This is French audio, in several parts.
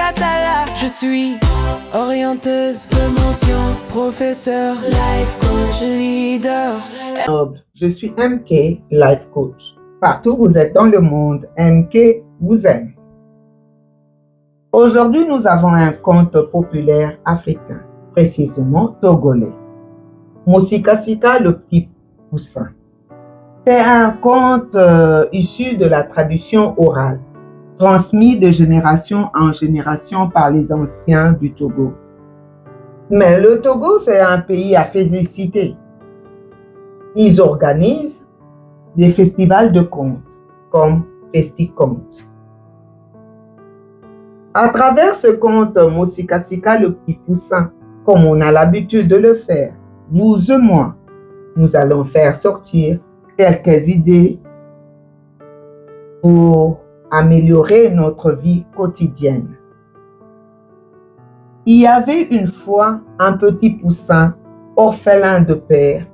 Atala. Je suis orienteuse de mention, professeur, life coach, leader. Je suis MK, life coach. Partout où vous êtes dans le monde, MK vous aime. Aujourd'hui, nous avons un conte populaire africain, précisément togolais. Mosikasika, le petit poussin. C'est un conte issu de la tradition orale, transmis de génération en génération par les anciens du Togo. Mais le Togo, c'est un pays à féliciter. Ils organisent des festivals de contes, comme Festiconte. À travers ce conte Mosikasika, le petit poussin, comme on a l'habitude de le faire, vous et moi, nous allons faire sortir quelques idées pour améliorer notre vie quotidienne. Il y avait une fois un petit poussin orphelin de père.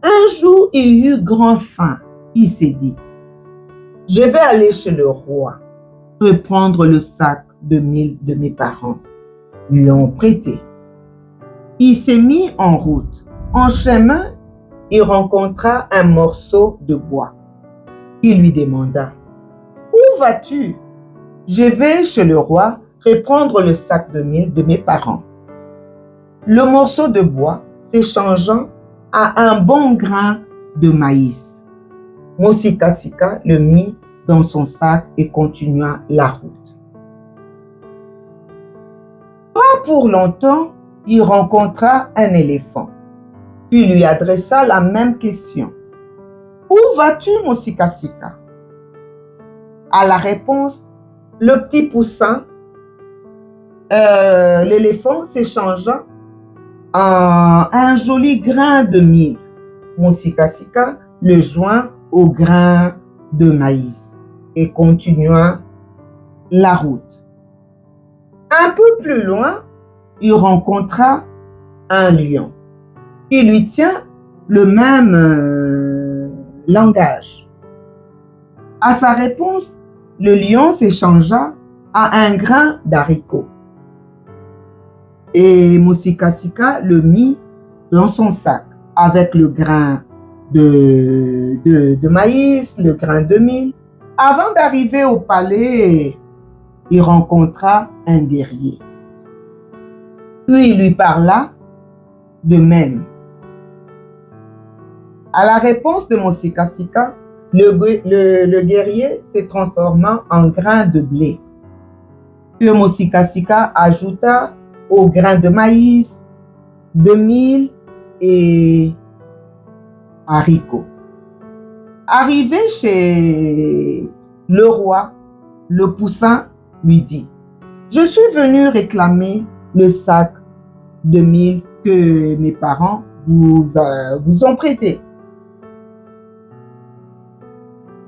Un jour, il eut grand faim. Il s'est dit, je vais aller chez le roi, reprendre le sac de mil de mes parents. Lui ont prêté. Il s'est mis en route. En chemin, il rencontra un morceau de bois. Il lui demanda, où vas-tu? Je vais chez le roi reprendre le sac de mil de mes parents. Le morceau de bois s'échangeant à un bon grain de maïs. Mosikasika le mit dans son sac et continua la route. Pas pour longtemps, il rencontra un éléphant. Puis lui adressa la même question. Où vas-tu, Mosikasika? À la réponse, le petit poussin, l'éléphant s'échangea en un joli grain de mil. Mosikasika le joint au grain de maïs et continua la route. Un peu plus loin, il rencontra un lion. Il lui tient le même langage. À sa réponse, le lion s'échangea à un grain d'haricot. Et Mosikasika le mit dans son sac avec le grain de maïs, le grain de mil. Avant d'arriver au palais, il rencontra un guerrier. Puis il lui parla de même. À la réponse de Mosikasika, le guerrier se transforma en grain de blé. Puis Mosikasika ajouta au grain de maïs, de mil et haricots. Arrivé chez le roi, le poussin lui dit, je suis venu réclamer le sac de mil que mes parents vous ont prêté.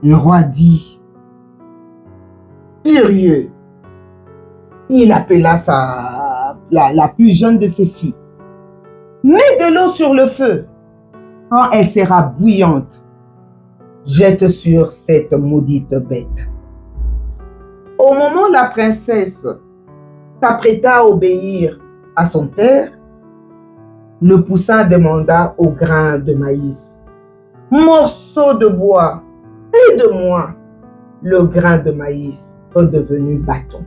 Le roi dit, furieux, il appela la plus jeune de ses filles. Mets de l'eau sur le feu. Quand elle sera bouillante, jette sur cette maudite bête. Au moment où la princesse s'apprêta à obéir à son père, le poussin demanda au grain de maïs, morceau de bois, aide-moi. Le grain de maïs redevenu bâton.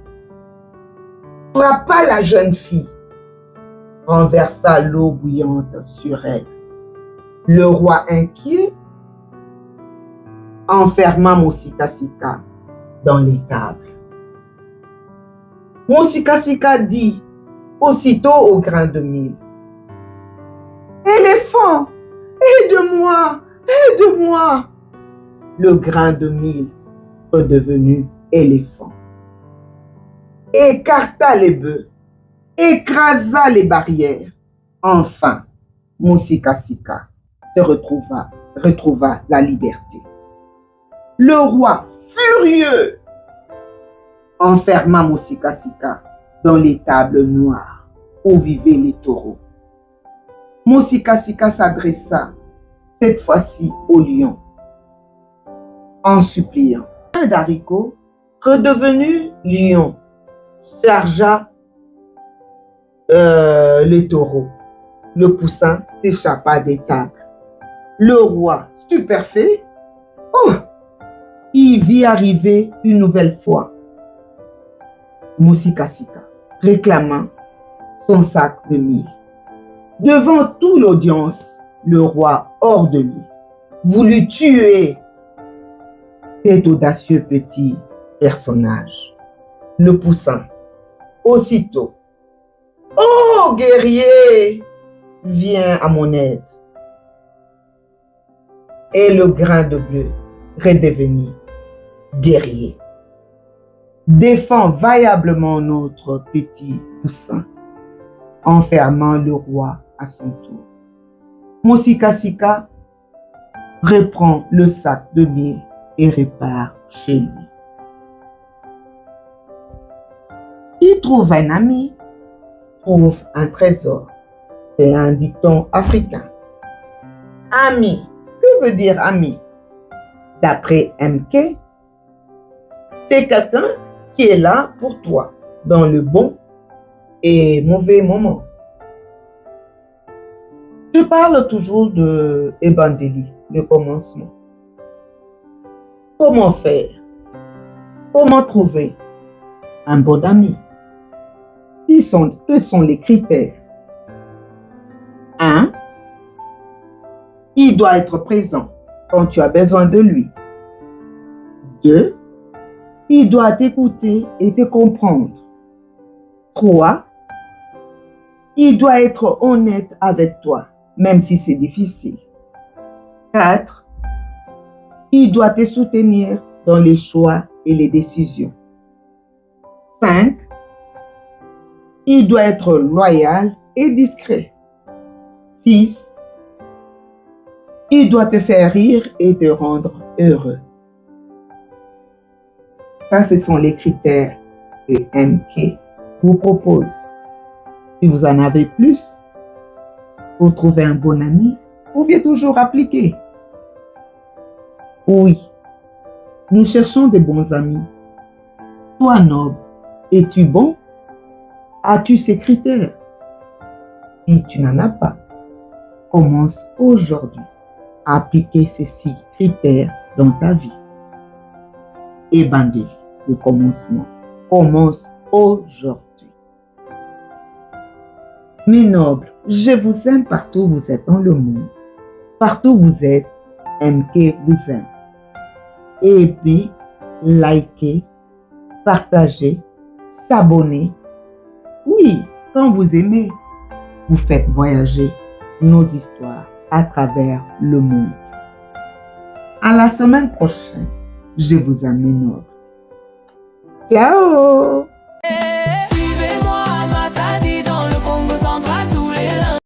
Frappa la jeune fille, renversa l'eau bouillante sur elle. Le roi inquiet enferma Mosikasika dans l'étable. Mosikasika dit aussitôt au grain de mil, éléphant, aide-moi, aide-moi. Le grain de mil redevenu éléphant écarta les bœufs, écrasa les barrières. Enfin, Mosikasika se retrouva la liberté. Le roi, furieux, enferma Mosikasika dans l'étable noire où vivaient les taureaux. Mosikasika s'adressa cette fois-ci au lion en suppliant. Un haricot redevenu lion chargea le taureau. Le poussin s'échappa des tables. Le roi, stupéfait, il vit arriver une nouvelle fois Mosikasika, réclamant son sac de mil. Devant toute l'audience, le roi, hors de lui, voulut tuer cet audacieux petit personnage. Le poussin, aussitôt, « Oh, guerrier, viens à mon aide. » Et le grain de bleu redevenu guerrier. Défend vaillamment notre petit poussin, enfermant le roi à son tour. Mosikasika reprend le sac de mil et repart chez lui. Qui trouve un ami, trouve un trésor. C'est un dicton africain. Ami, que veut dire ami? D'après MK, c'est quelqu'un qui est là pour toi dans le bon et mauvais moment. Je parle toujours de Ebandeli, le commencement. Comment faire? Comment trouver un bon ami? Quels sont les critères? 1. Il doit être présent quand tu as besoin de lui. 2. Il doit t'écouter et te comprendre. 3. Il doit être honnête avec toi, même si c'est difficile. 4. Il doit te soutenir dans les choix et les décisions. 5. Il doit être loyal et discret. 6. Il doit te faire rire et te rendre heureux. Ça, ce sont les critères que MK vous propose. Si vous en avez plus, pour trouver un bon ami, vous pouvez toujours appliquer. Oui, nous cherchons des bons amis. Toi, noble, es-tu bon? As-tu ces critères? Si tu n'en as pas, commence aujourd'hui à appliquer ces 6 critères dans ta vie. Ebandeli, le commencement, commence aujourd'hui. Mes nobles, je vous aime partout où vous êtes dans le monde. Partout où vous êtes, MK vous aime. Aimez, likez, partagez, s'abonnez. Oui, quand vous aimez, vous faites voyager nos histoires à travers le monde. À la semaine prochaine, je vous aime, mes nobles. Ciao!